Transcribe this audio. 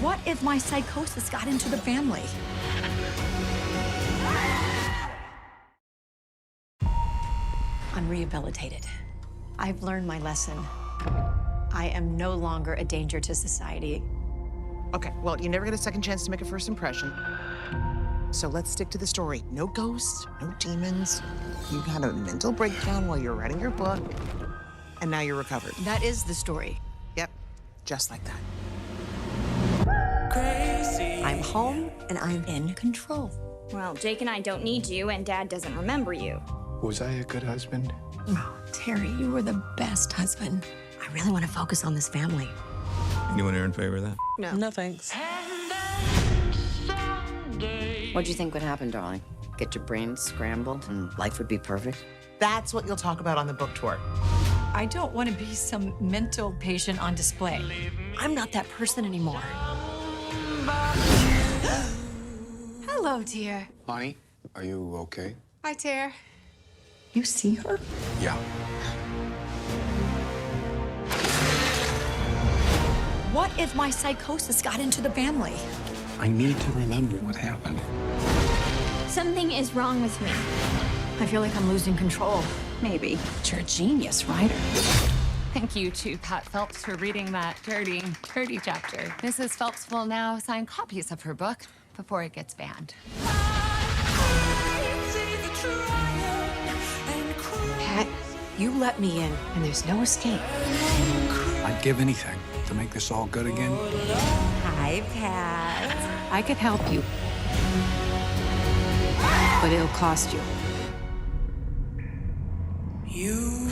What if my psychosis got into the family? I'm rehabilitated. I've learned my lesson. I am no longer a danger to society. Okay, well, you never get a second chance to make a first impression. So let's stick to the story. No ghosts, no demons. You had a mental breakdown while you were writing your book, and now you're recovered. That is the story. Yep, just like that. I'm home and I'm in control. Well, Jake and I don't need you, and Dad doesn't remember you. Was I a good husband? Oh, Terry, you were the best husband. I really want to focus on this family. Anyone here in favor of that? No, thanks. What'd you think would happen, darling? Get your brain scrambled and life would be perfect? That's what you'll talk about on the book tour. I don't want to be some mental patient on display. I'm not that person anymore. Hello, dear. Honey, are you okay? Hi, Tara. You see her? Yeah. What if my psychosis got into the family? I need to remember what happened. Something is wrong with me. I feel like I'm losing control. Maybe. You're a genius writer. Thank you to Pat Phelps for reading that dirty chapter. Mrs. Phelps will now sign copies of her book before it gets banned. Pat, you let me in, and there's no escape. I'd give anything to make this all good again. Hi, Pat. I could help you, but it'll cost you. You